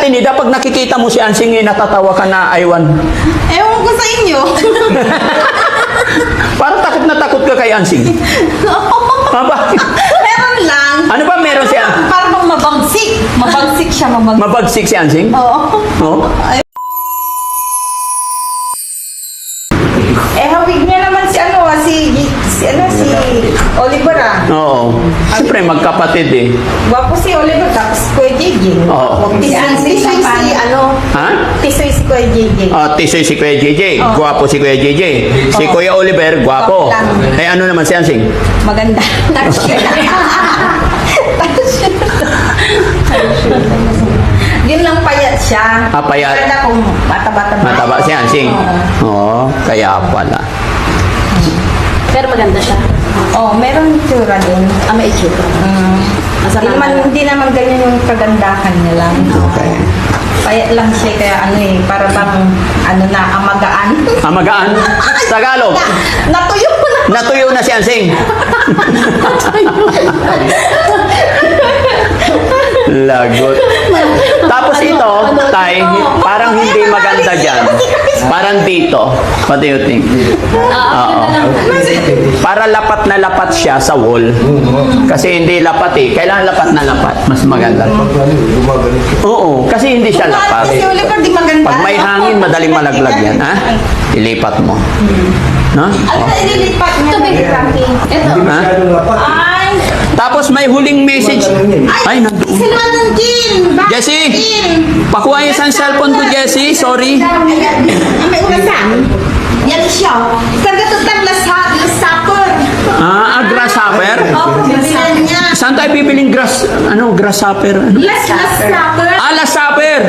Nida, pag nakikita mo si Ansing, natatawa ka na, Aywan. Ewan ko sa inyo. Parang takot na takot ka kay Ansing. Bakit? Meron lang. Ano ba meron siya? Parang bang mabagsik. Mabagsik siya, mabagsik. Mabagsik si Ansing? Oo. Oo. Hawig niya naman si Oliver ah. Oo. Siyempre, magkapatid eh. Gwapo si Oliver, tapos Kuya JJ. Oo. Tisoy si Ha? Tisoy si Kuya JJ. Tisoy si Kuya JJ. Oo. Gwapo si Kuya JJ. Si Kuya Oliver, gwapo. Gwapo lang. Eh, ano naman si Ansing? Maganda. Yun lang payat siya. Payat. Maganda kung bata-bata. Mataba si Ansing. Oo, kaya pala. Pero maganda siya. Meron itsura din. May itsura. Hindi naman ganyan yung kagandahan niya lang. Okay. Payat lang siya kaya para bang amagaan. Magaan? Tagalog. Natuyo ko na. Natuyo na si Ansing. Lagot. Tapos ito, Tay, parang hindi maganda dyan. Parang dito. What do you think? Oo. Para lapat na lapat siya sa wall. Kasi hindi lapat eh. Kailangan lapat na lapat. Mas maganda. Oo. Kasi hindi siya lapat. Si Oliver di maganda. Pag may hangin, madaling malaglag yan. Ha? Ilipat mo. No? Ano na ililipat niya? Ito, baby Frankie. Ito. Ha? Ay! Tapos may huling message. Ay, nandoon. Sila ng Jean! Bakit Jessie! Jean? Pakuha yung isang cellphone ko, Jessie. Sorry. Ayan, may ulasan. Yan siya. Karga tutang lasapper. Grasshopper? Opo, bibilan niya. Saan tayo bibiling grasshopper? Ano? Lasapper. Lasapper!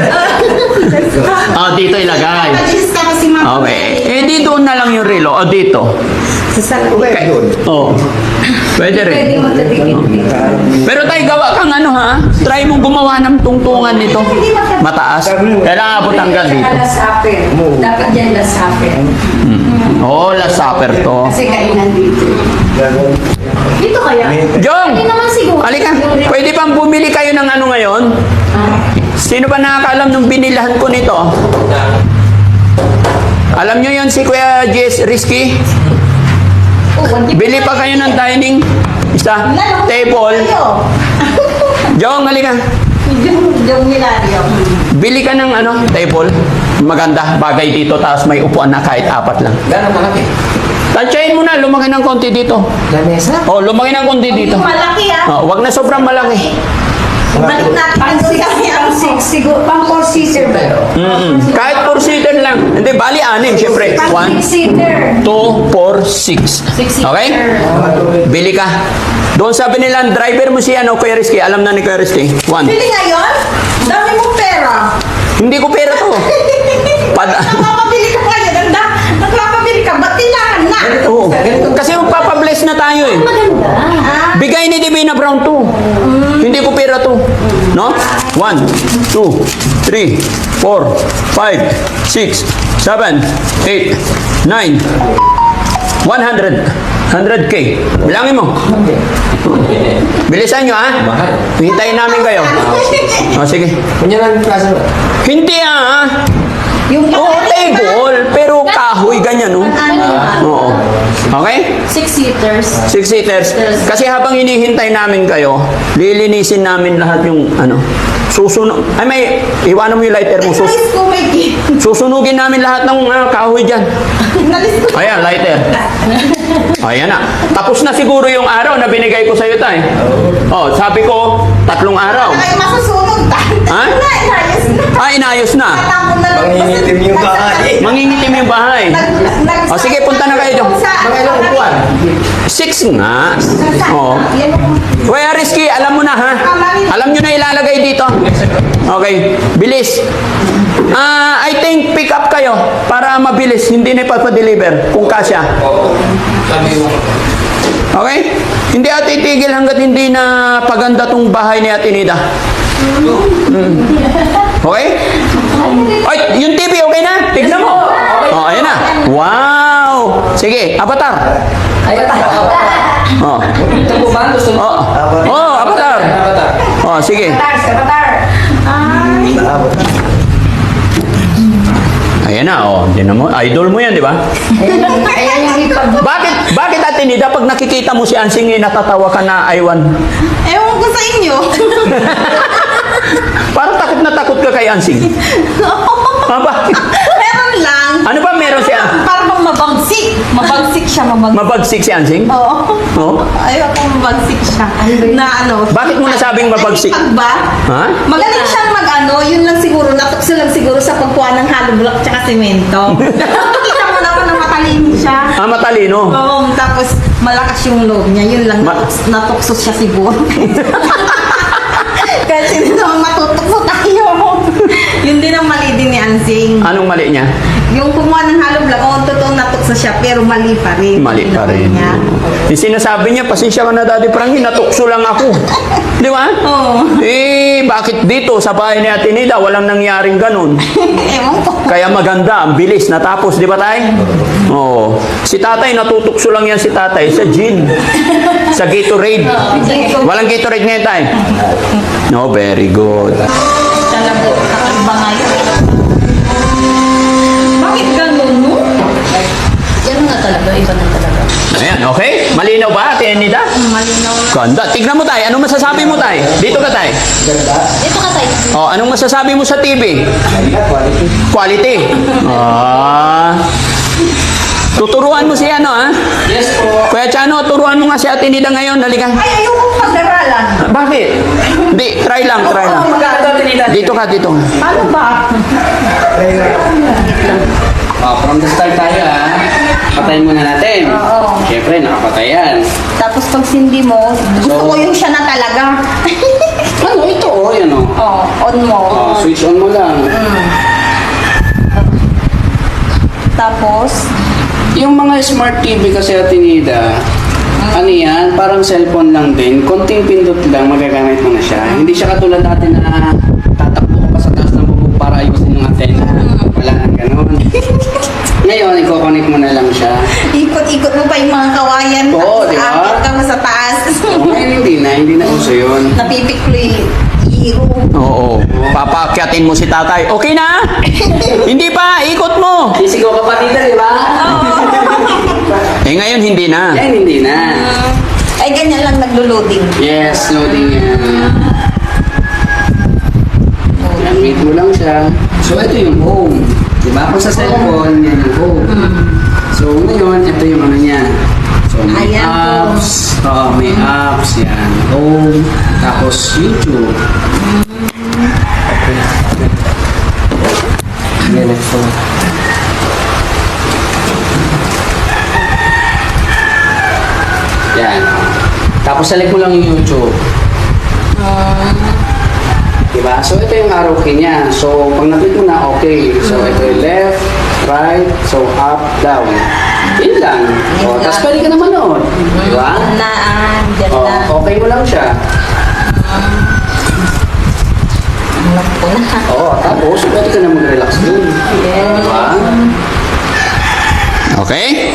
Dito ilagay. Pag-ilis ka kasi mga. Okay. Eh, di doon na lang yung relo. Dito. Okay. Pwede rin. Pero tayo gawa kang ha? Try mong gumawa ng tungtungan nito. Mataas. Kailangan abot hanggang dito. Lasapper. Dapat yan lasapper. Lasapper to. Kasi kainan dito. Dito kaya? Jong! Hindi naman siguro. Halika. Pwede bang bumili kayo ng ano ngayon? Sino ba nakakaalam nung binilahan ko nito? Alam nyo yun si Kuya Jess Risky? Bili pa kayo ng dining table. Jong, halika. Yung Milario. Bili ka ng table. Maganda, bagay dito, tapos may upuan na kahit 4 lang. Gano'ng malaki? Tansyahin mo na, lumaki ng konti dito. Lamesa? Lumaki ng konti dito. Malaki Wag na sobrang malaki. Balik natin kasi ang Siguro, pang 4-seater ba? Kahit 4-seater lang. Hindi, bali 6, syempre. 1, 2, 4, 6. Okay? Bili ka. Doon sabi nila, driver mo si Kuya Rizky. Alam na ni Kuya Rizky. 1. Bili ngayon? Dami mong pera. Hindi ko pera to. Nagpapabili ka pa yun. Nagpapabili ka. Ba't kailangan na? Oo. Kasi magpapabless na tayo eh. Maganda. Bigay ni Divina Brown to. Hindi ko pera to. No? 1, 2, 3, 4, 5, 6, 7, 8, 9, 100. 100K. Bilangin mo. Bilisan nyo, ha? Hintayin namin kayo. Sige. Kunya lang yung klase ba? Hindi, ha? Oo, table. Pero kahoy, ganyan, no? Oo. Okay? 6-seaters. 6-seaters. Kasi habang hinihintay namin kayo, lilinisin namin lahat yung susunog. Iwanan mo yung lighter mo. Nalis ko may Susunugin namin lahat ng kahoy dyan. Nalis ko. Ayan, lighter. Ayan na. Tapos na siguro yung araw na binigay ko sa'yo, tay. Sabi ko, 3 araw. Ay, masusunog. Ha? Inayos na. Inayos na. Mangingitim yung bahay. Mangingitim yung bahay. Sige, punta na kayo dyan. Mga ilang upuan? 6 nga. Kuya Rizky, alam mo na, ha? Alam nyo na ilalagay dito. Okay, bilis. I think pick up kayo para mabilis. Hindi na ipapadeliver kung kasya. Sabi mo. Okay? Hindi at titigil hanggat hindi na paganda tong bahay ni Ate Nida. Okay? Ay, yung TV okay na? Tignan mo. Ayan na. Wow! Sige, Avatar. Ito po ba? Gusto mo? Avatar. Sige. Avatar. Ay. mo, idol mo yan, di ba? Kaya yung ipag... Bakit Ate Nida, pag nakikita mo si Ansing, natatawa ka na, Aywan? Ewan ko sa inyo. Parang takot na takot ka kay Ansing. Bakit? Meron lang. Ano ba meron siya? Para bang mabagsik. Mabagsik siya, mabagsik. Mabagsik si Ansing? Oo. Oo. Ayaw ko mabagsik siya. Na ano. Bakit mo nasabing mabagsik? Pag ba? Ha? Magaling siyang mag-ano, yun lang siguro, natukso lang siguro sa pagkuha ng hollow block tsaka semento. Kita mo naman na matalino siya. Matalino. Oo, tapos malakas yung loob niya. Yun lang, natukso siya siguro. Kasi hindi naman matutukso tayo. Yun din ang mali din ni Ansing. Anong mali niya? Yung kumuha ng hollow block, totoong natukso siya, pero mali pa rin. Mali pa rin. Niya. Yung sinasabi niya, pasensya ka na Daddy Frankie, natukso lang ako. Di ba? Oo. Bakit dito sa bahay ni Ate Nida, walang nangyaring ganun? Ewan ko. Kaya maganda, ang bilis, natapos, di ba tay? Oo. Si tatay, natutukso lang yan si tatay sa gin. Sa Gatorade. Walang Gatorade ngayon tay? No, very good. Talaga, kakaiba ngayon. Bakit ganun, no? Yan nga talaga, iba na talaga. Ayan, okay? Malinaw ba, Ate Nida? Malinaw. Ganda. Tignan mo tay, anong masasabi mo tay? Dito ka tay. Dito ka tayo. Oh, anong masasabi mo sa TV? Quality. Tuturuan mo si ano, ha? Yes po. Kuya Chano, turuan mo nga si Ate Nida ngayon. Halika. Ay, ayoko pag-aralan. Bakit? Hindi, try lang. Dito ka. Paano ba? From the start tayo Patayin muna natin. Oo. Siyempre, nakapatay yan. Tapos pag sindi mo, gusto ko yung siya na talaga. Ano, ito yan On mo. switch on mo lang. Tapos, Yung mga smart TV kasi Ate Nida, ano yan, parang cellphone lang din. Konting pindot lang, magagamit mo na siya. Hindi siya katulad dati na tatakbo ka pa sa taas ng bubog para ayusin yung antena. Wala nang ganun. Ngayon, i-connect mo na lang siya. ikot-ikot mo pa yung mga kawayan. Oo, Tapos di ba? aakit ka mo sa taas. Ngayon, hindi na uso yun. Napipiklo hero. Oo. Papakyatin mo si tatay. Okay na? Hindi pa, ikot mo. Sisigaw ka pa dito, di ba? Ngayon hindi na. Yan, hindi na. Ay, ganyan lang naglo-loading. Yes, loading yan. Yan, wait mo lang siya. So, ito yung home. Diba? Kung sa cellphone, yan yung home. So, ngayon, ito yung ano niya. So, may Ayan, apps. May apps. Yan. Home. Tapos, YouTube. Yan, ito. Yan. Tapos, select mo lang yung YouTube. Diba? So, ito yung arrow key niya. So, pag na-click mo na, okay. So, ito yung left, right, so up, down. Yun lang. O, tapos pwede ka na manood. Diba? Na, dyan O, na. okay mo lang siya. Alam ko na. Oo, tapos pwede ka na mag-relax dun. Diba? Okay?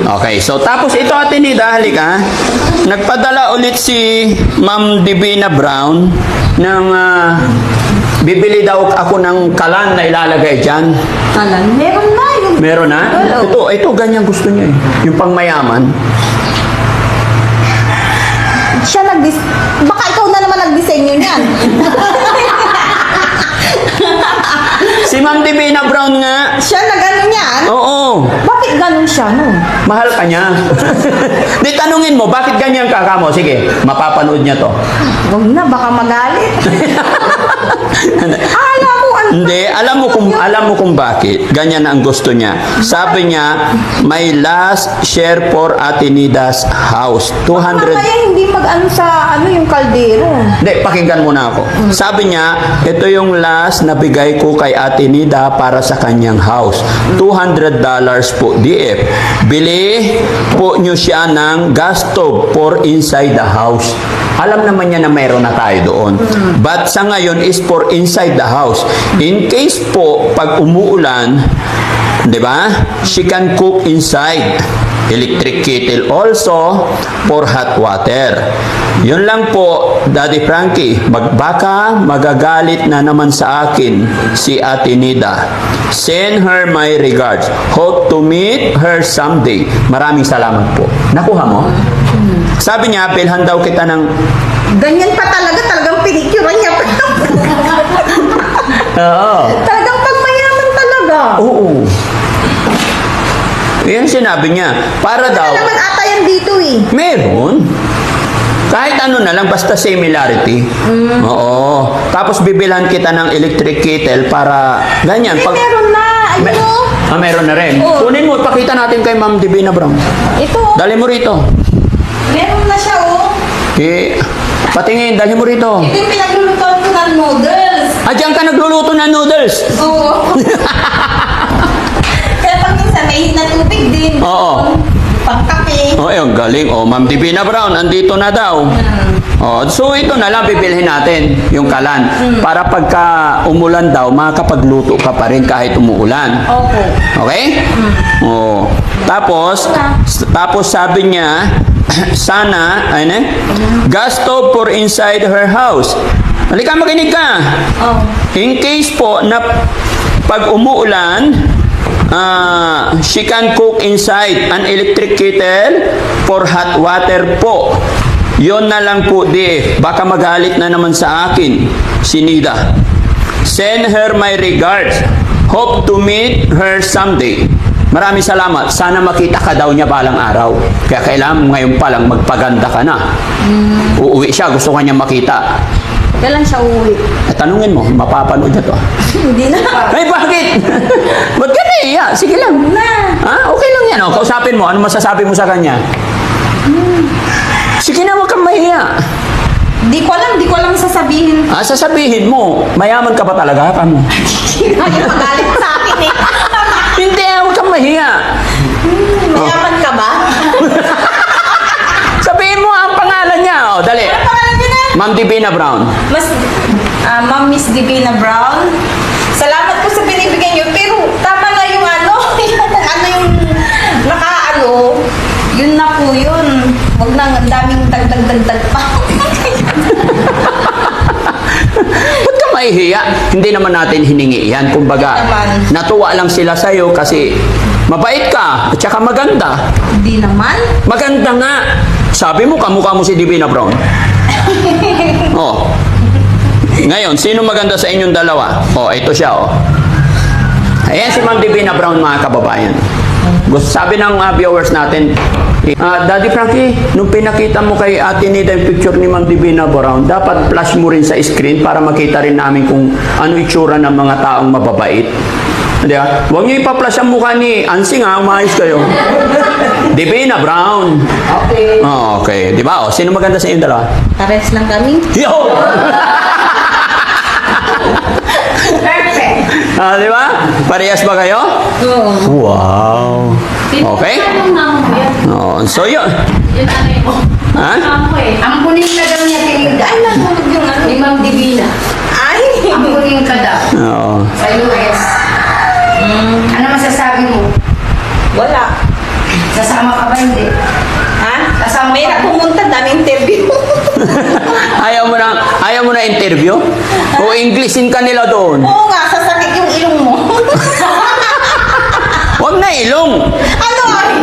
Okay. So, tapos ito Ate Nida, halika. Nagpadala ulit si Ma'am Divina Brown ng bibili daw ako ng kalan na ilalagay dyan. Kalan, meron na yung... Meron na? Wala. Ito, ganyan gusto niya eh. Yung pangmayaman. Siya baka ikaw na naman nag-disenyo niyan. Si Ma'am Divina Brown nga. Siya nag-ano niyan? Oo. Bakit ganun siya, no? Mahal ka niya. Di tanungin mo, bakit ganyan ka kamo? Sige, mapapanood niya to. Huwag na, baka magalit. Akala ko, Hindi, alam mo kung bakit. Ganyan ang gusto niya. Sabi niya, may last share for Ate Nida's house. 200. Kaya hindi mag-ano sa yung kaldero. Hindi, pakinggan mo na ako. Sabi niya, ito yung last na bigay ko kay Ate Nida para sa kanyang house. $200 po, DF. Bili po nyo siya ng gas stove for inside the house. Alam naman niya na mayroon na tayo doon. But sa ngayon is for inside the house. In case po, pag umuulan, di ba? She can cook inside. electric kettle also for hot water. Yun lang po, Daddy Frankie. Baka magagalit na naman sa akin si Ate Nida. Send her my regards. Hope to meet her someday. Maraming salamat po. Nakuha mo? Sabi niya, pilhan daw kita ng... Ganyan pa talaga, talagang pinicturean niya pa. Oo. Talagang pagmayaman talaga. Oo. Yan sinabi niya. Para daw... Wala naman ata yan dito eh. Meron. Kahit ano na lang, basta similarity. Oo. Tapos bibilhan kita ng electric kettle para ganyan. Ay, meron na. Ayun o. Meron na rin. Oo. Kunin mo, pakita natin kay Ma'am Divina Brown. Ito. Dali mo rito. Meron na siya o. Patingin, dali mo rito. Ito yung pinaglulutuan ko ng noodles. Diyan ka nagluluto ng noodles. Oo. Kaya pag minsan may na tubig din. Oo. Pangkape. Oh, ayun, galing. Oh, Ma'am Divina Brown, andito na daw. Oh, so ito na lang bibilhin natin, yung kalan. Para pagka umulan daw, makakapagluto ka pa rin kahit umuulan. Opo. Okay? Oh. Tapos sabi niya, sana, gas stove for inside her house. Halika, makinig ka. Oh. In case po na pag umuulan, she can cook inside an electric kettle for hot water po. Yon na lang po di. Baka magalit na naman sa akin si Nida. Send her my regards. Hope to meet her someday. Maraming salamat. Sana makita ka daw niya balang araw. Kaya kailangan ngayon pa lang magpaganda ka na. Uuwi siya. Gusto ka niya makita. Kailan siya uuwi? Tanungin mo. Mapapanood niya to. Hindi na. Ay, bakit? Ba't ka naiya? Sige lang. Na. Ha? Okay lang yan. Oh. Kausapin mo. Ano masasabi mo sa kanya? Sige na, huwag kang mahiya. Di ko alam sasabihin. Sasabihin mo. Mayaman ka ba talaga? Kamo? Ayaw magalit sa akin eh. Hindi, huwag kang mahiya. Mayaman ka ba? Sabihin mo ang pangalan niya. Oh, dali. Ano pangalan niya na? Ma'am Divina Brown. Ma'am Miss Divina Brown. Salamat po sa binibigyan niyo. Pero tama na yung ano, yung nakaano, yun na po yun. Huwag na, ang daming dagdag pa. Ba't ka mahihiya? Hindi naman natin hiningi yan. Kumbaga, Naman. natuwa lang sila sa'yo kasi mabait ka at saka maganda. Hindi naman. Maganda nga. Sabi mo, kamukha mo si Divina Brown. Oh. Ngayon, sino maganda sa inyong dalawa? Oh, ito siya, oh. Ayan si Ma'am Divina Brown, mga kababayan. Sabi ng viewers natin, Daddy Frankie, nung pinakita mo kay Ate Nida yung picture ni Ma'am Divina Brown, dapat flash mo rin sa screen para makita rin namin kung ano itsura ng mga taong mababait. Di ba? Huwag niyo ipa-flash ang mukha ni Ansing, ha? Umayos kayo. Divina Brown. Okay. Oh, okay. Di ba? Oh, sino maganda sa inyong dalawa? Pares lang kami. Yo! Perfect. Di ba? Parehas ba kayo? Oo. Wow. Okay? Yung mama mo yan. Oh, so yun. Yung nanay mo. Ha? Mama ko eh. Ang kunin na daw niya tinigda. Ay, nasunog yung ano. Ni Ma'am Divina. Ay. Ang kunin ka daw. Oo. Sa US. Ano masasabi mo? Wala. Sasama ka ba hindi? Ha? Kasama May ka. pumunta, daming interview. Ayaw mo na interview? O Englishin ka nila doon? Oo nga, sasakit yung ilong mo. Huwag na ilong. Ano ay?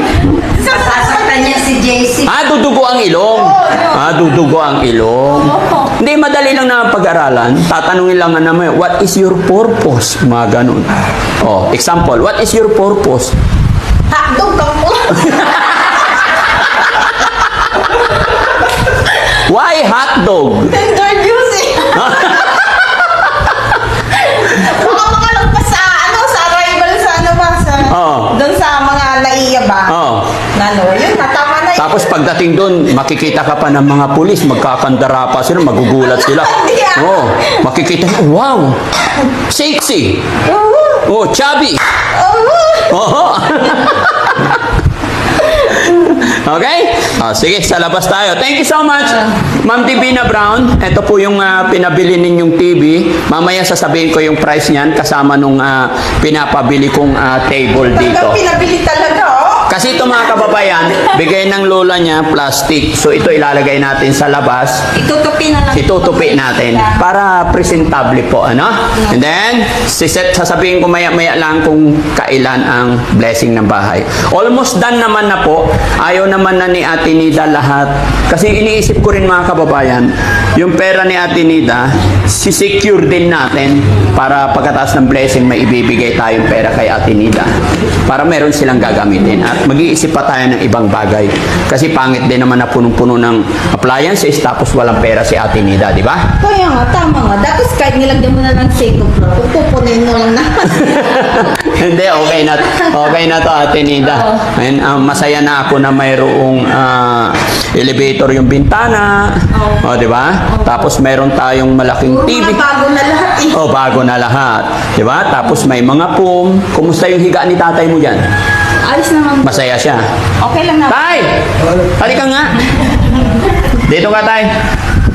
Sasaktan niya si JC. Dudugo ang ilong. Dudugo ang ilong. Hindi, madali lang na pag-aralan. Tatanungin lang na naman, what is your purpose? Mga ganun. Oh, example, what is your purpose? Hotdog ka po. Why hotdog? Tender juice eh. Baka makalagpas sa ano, sa arrival sa ano ba? Sa, Oo. Doon sa mga naiya ba? Oh. Ano, yun, natama na yun. Tapos pagdating doon, makikita ka pa ng mga pulis, magkakandara pa sila, magugulat sila. Yeah. Oh, makikita, wow, sexy. Oh, chubby. Oh. Okay? Sige, sa labas tayo. Thank you so much, Ma'am Divina Brown. Ito po yung pinabili ninyong TV. Mamaya sasabihin ko yung price niyan kasama nung pinapabili kong table dito. Talagang pinabili talaga, oh. Kasi ito mga kababayan, bigay ng lola niya plastic. So ito ilalagay natin sa labas. Itutupi na lang. Itutupi natin para presentable po, ano? And then, sasabihin ko maya-maya lang kung kailan ang blessing ng bahay. Almost done naman na po. Ayaw naman na ni Ate Nida lahat. Kasi iniisip ko rin mga kababayan, yung pera ni Ate Nida, si-secure din natin para pagkatapos ng blessing may ibibigay tayong pera kay Ate Nida. Para meron silang gagamitin. At mag-iisip pa tayo ng ibang bagay. Kasi pangit din naman na punong-puno ng appliances tapos walang pera si Ate Nida, di ba? Kaya nga, tama nga. Tapos kahit nilagyan mo na ng seko, pupunin mo lang naman. Hindi, okay na to Ate Nida. And, masaya na ako na mayroong elevator yung bintana. O, di ba? Tapos mayroon tayong malaking Puro TV. mga bago na lahat eh. Oh, bago na lahat. Di ba? Tapos may mga pum. Kumusta yung higa ni tatay mo dyan? Ayos naman. Masaya siya. Okay lang na. Tay! Halika nga. Dito ka, tay.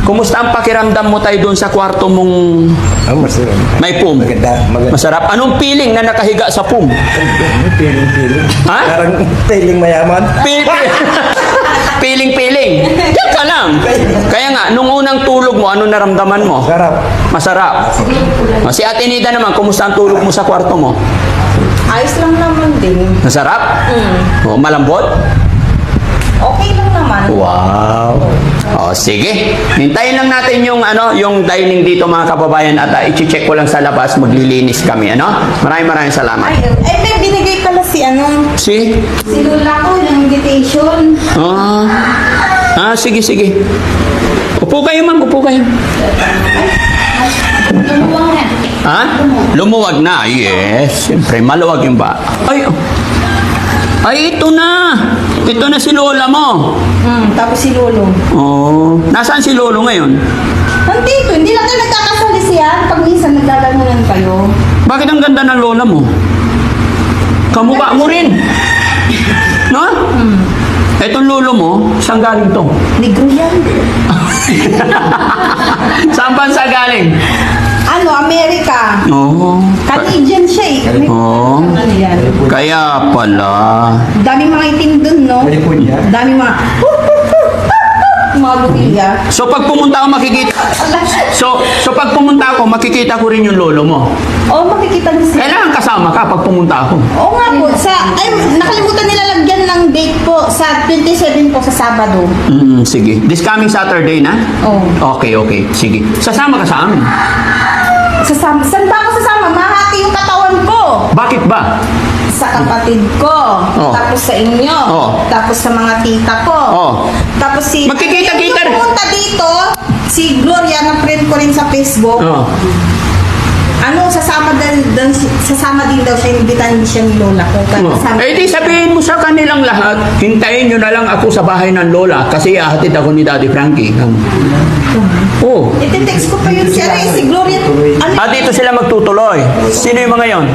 Kumusta ang pakiramdam mo tayo doon sa kwarto mong Masarap. may pum? Maganda. Masarap. Anong feeling na nakahiga sa pum? Piling. Ha? Parang piling mayaman. Piling. Diyan ka lang. Kaya nga, nung unang tulog mo, ano naramdaman mo? Sarap. Masarap. Si Ate Nida naman, kumusta ang tulog mo sa kwarto mo? Ayos lang naman din. Masarap? O, malambot? Okay lang naman. Wow. O, sige. Hintayin lang natin yung dining dito mga kababayan at i-check ko lang sa labas, maglilinis kami, ano? Maraming salamat. Ay, may binigay pala si Si? si Lola ko ng invitation. Sige. Upo kayo, ma'am. Upo kayo. Lumuwang na. Ha? Lumuwag na. Yes. Siyempre, maluwag yung ba. Ay, ito na. Ito na si Lola mo. Tapos si Lolo. Oh. Nasaan si Lolo ngayon? Nandito, hindi lang kayo nagkakasali siya. Pag minsan nagdadamunan kayo. Bakit ang ganda ng Lola mo? Kamukha mo rin. No? Etong lolo mo, saan galing to? Negro yan. Saan bansa galing? Amerika. Oo. Canadian siya eh. Oo. Ano yan? Kaya pala. Daming mga itim dun, no? May po niya. Daming mga bugilya. So pag pumunta ako makikita pag pumunta ako makikita ko rin yung lolo mo. Oo, makikita niyo siya. Kailangan kasama ka pag pumunta ako. Oo nga po. Nakalimutan nila lagyan ng date po sa 27 po sa Sabado. Sige. This coming Saturday na? Oo. Okay. Sige. Sasama ka sa amin. Saan ba ako sasama? Mahati yung katawan ko. Bakit ba? Sa kapatid ko. Oh. Tapos sa inyo. Oh. Tapos sa mga tita ko. Oh. Tapos Magkikita-kita rin. Yung pumunta dito, si Gloria, na friend ko rin sa Facebook. Oh. Sasama din daw siya, imbitahan din siya ni Lola ko. Eh di sabihin mo sa kanilang lahat, hintayin nyo na lang ako sa bahay ng Lola kasi ahatid ako ni Daddy Frankie. Oh. Iti-text ko pa yun siya rin, si Gloria. Dito sila magtutuloy. Sino yung mga yon?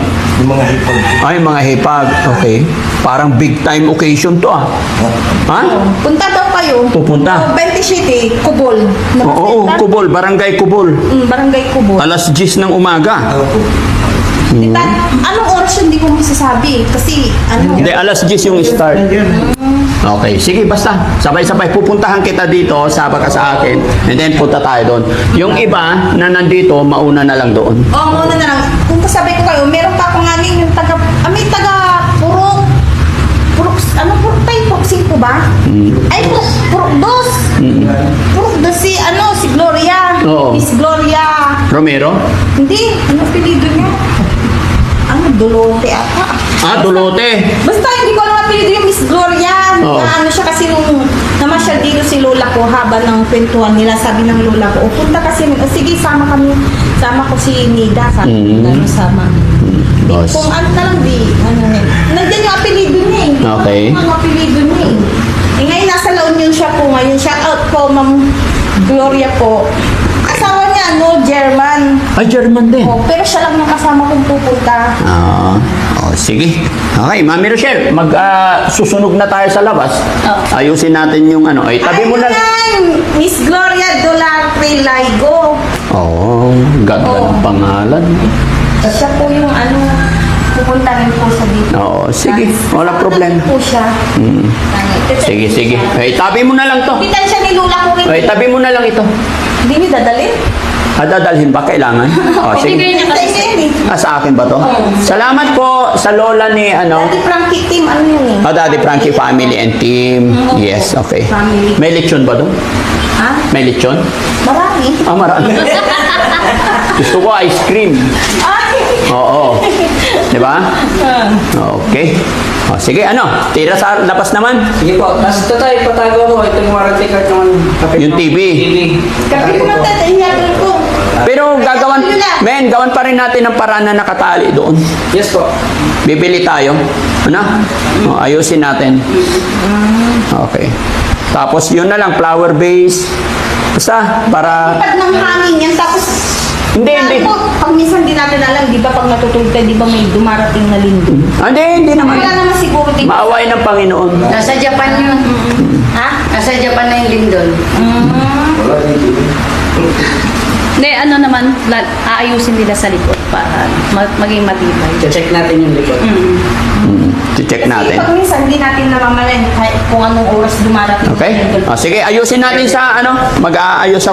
Yung mga hipag. Ay, mga hipag. Okay. Parang big time occasion to ah. Ha? Punta daw kayo. Pupunta. 20 City, Kubol. Oo, Kubol. Barangay Kubol. Barangay Kubol. Alas 10 ng umaga. Anong oras yun, hindi ko masasabi. Kasi, Hindi, alas 10 yung start. Okay, sige, basta. Sabay-sabay. Pupuntahan kita dito, saba ka sa akin. And then, punta tayo doon. Yung iba na nandito, mauna na lang doon. muna na lang. Kung kasabay ko kayo, meron pa akong yung may taga Purok, Purok tayo, Purok 5 ba? Ay, Purok 2. Purok 2 si Gloria. Oo. Miss Gloria. Romero? Hindi, apelido niya? Dolote ata. Dulote. Basta hindi ko alam apelido yung Miss Gloria. Oo. Siya kasi nung namasyal dito si Lola ko haba ng kwentuhan nila, sabi ng Lola ko, punta kasi, sige, sama ko si Nida, sabi ko, sama. Boss. Kung na lang nandiyan yung apelido niya eh. Okay. Ang apelido niya eh. Ngayon nasa La Union siya po ngayon. Shout out po, Ma'am Gloria po. Asawa niya, German. Ay, German din. Pero siya lang yung kasama kong pupunta. Sige. Okay, Mami Rochelle, susunog na tayo sa labas. Ayusin natin yung tabi mo na. Ayan, Miss Gloria Dolarte Laigo. Ganda ng pangalan. Siya po yung pupunta rin po sa dito. Oo, sige. Walang problema. Po siya. Mm. Sige, sige. Eh, tabi mo na lang to. Pitan siya ni Lula ko rin. Eh, tabi mo na lang ito. Hindi niyo dadalhin? Dadalhin ba? Kailangan? O, sige. Sa akin ba to? Salamat po sa lola ni ano. Daddy Frankie team, ano yun eh? Daddy Frankie Family and Team. Yes, okay. Family. May lechon ba doon? Ha? May lechon? Marami. Marami. Gusto ko ice cream. Ay! Oo. Di ba? Okay. O, sige, ano? Tira sa labas naman. Sige po. Tapos ito tayo, patago ko. Ito yung warranty card naman. Yung TV. Kapi ko magtatahiyatol ko. Pero gagawan, men, gawan pa rin natin ng paraan na nakatali doon. Yes po. Bibili tayo. Ano? O, ayusin natin. Okay. Tapos yun na lang, flower base. Basta, para... Pag ng hangin yan, tapos... Hindi, hindi. Pag minsan di natin alam, di ba pag natutulog tayo, di ba may dumarating na lindol? Hindi naman. Wala naman siguro dito. Maaway ng Panginoon. Nasa Japan yun. Ha? Nasa Japan na yung lindol. Hindi, ano naman, aayusin nila sa likod para maging matibay. Check natin yung likod. Check Kasi natin. pag minsan di natin namamalayan kahit kung anong oras dumarating. Okay? O, sige, ayusin natin sa ano, mag-aayos